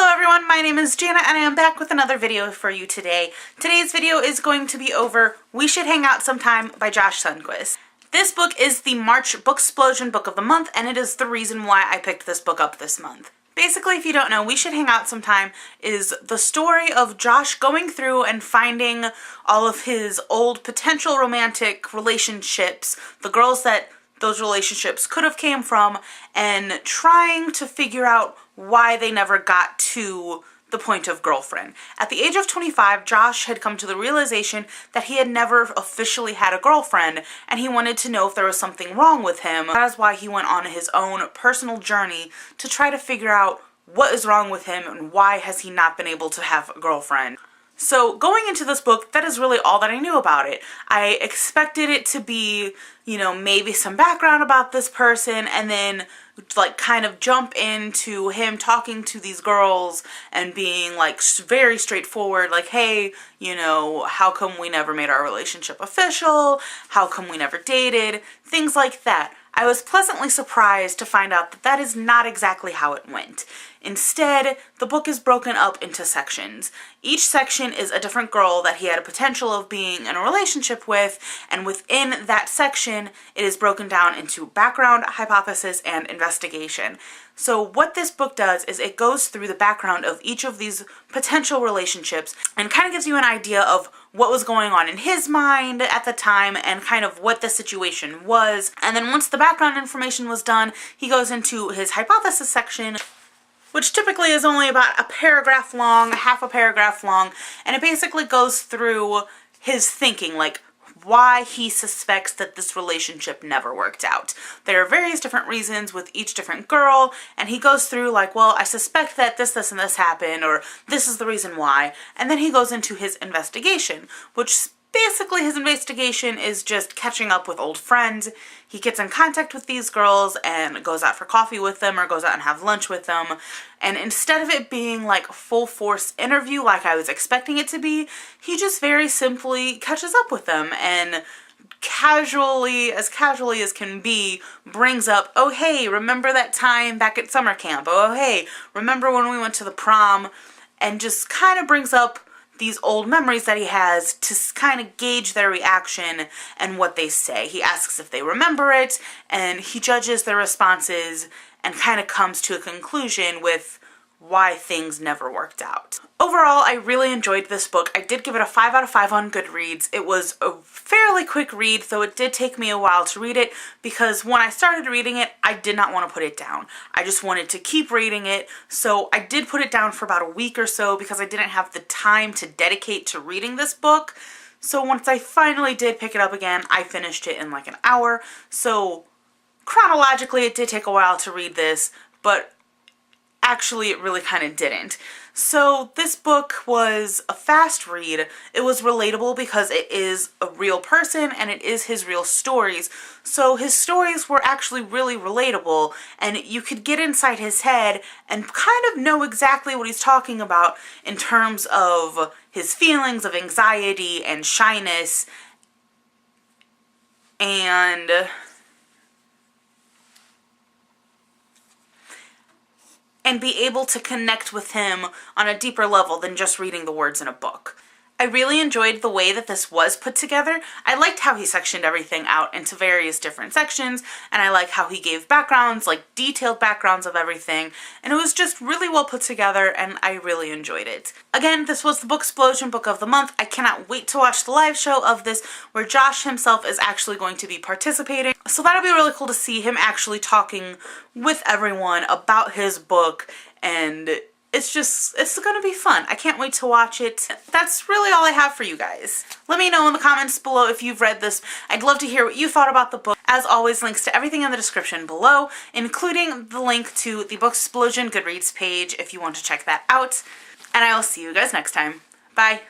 Hello everyone, my name is Jana and I am back with another video for you today. Today's video is going to be over We Should Hang Out Sometime by Josh Sundquist. This book is the March Booksplosion Book of the Month, and it is the reason why I picked this book up this month. Basically, if you don't know, We Should Hang Out Sometime is the story of Josh going through and finding all of his old potential romantic relationships, the girls that those relationships could have came from, and trying to figure out why they never got to the point of girlfriend. At the age of 25, Josh had come to the realization that he had never officially had a girlfriend, and he wanted to know if there was something wrong with him. That is why he went on his own personal journey to try to figure out what is wrong with him and why has he not been able to have a girlfriend. So going into this book, that is really all that I knew about it. I expected it to be, maybe some background about this person, and then like kind of jump into him talking to these girls and being like very straightforward, like, hey, how come we never made our relationship official? How come we never dated? Things like that. I was pleasantly surprised to find out that that is not exactly how it went. Instead, the book is broken up into sections. Each section is a different girl that he had a potential of being in a relationship with, and within that section, it is broken down into background, hypothesis, and investigation. So what this book does is it goes through the background of each of these potential relationships and kind of gives you an idea of what was going on in his mind at the time and kind of what the situation was. And then once the background information was done, he goes into his hypothesis section, which typically is only about a paragraph long, half a paragraph long, and it basically goes through his thinking, like why he suspects that this relationship never worked out. There are various different reasons with each different girl, and he goes through like, well, I suspect that this, and this happened, or this is the reason why. And then he goes into his investigation, which basically his investigation is just catching up with old friends. He gets in contact with these girls and goes out for coffee with them or goes out and have lunch with them. And instead of it being like a full force interview like I was expecting it to be, he just very simply catches up with them and casually as can be brings up, oh hey, remember that time back at summer camp? Oh hey, remember when we went to the prom? And just kind of brings up these old memories that he has to kind of gauge their reaction and what they say. He asks if they remember it, and he judges their responses and kind of comes to a conclusion with why things never worked out. Overall, I really enjoyed this book. I did give it a 5 out of 5 on Goodreads. It was a fairly quick read, though it did take me a while to read it because when I started reading it, I did not want to put it down. I just wanted to keep reading it, so I did put it down for about a week or so because I didn't have the time to dedicate to reading this book. So once I finally did pick it up again, I finished it in like an hour. So chronologically, it did take a while to read this, but actually it really kind of didn't. So this book was a fast read. It was relatable because it is a real person and it is his real stories. So his stories were actually really relatable, and you could get inside his head and kind of know exactly what he's talking about in terms of his feelings of anxiety and shyness and be able to connect with him on a deeper level than just reading the words in a book. I really enjoyed the way that this was put together. I liked how he sectioned everything out into various different sections, and I like how he gave backgrounds, like detailed backgrounds of everything, and it was just really well put together, and I really enjoyed it. Again, this was the Booksplosion Book of the Month. I cannot wait to watch the live show of this, where Josh himself is actually going to be participating. So that'll be really cool to see him actually talking with everyone about his book, and it's gonna be fun. I can't wait to watch it. That's really all I have for you guys. Let me know in the comments below if you've read this. I'd love to hear what you thought about the book. As always, links to everything in the description below, including the link to the Booksplosion Goodreads page if you want to check that out. And I will see you guys next time. Bye!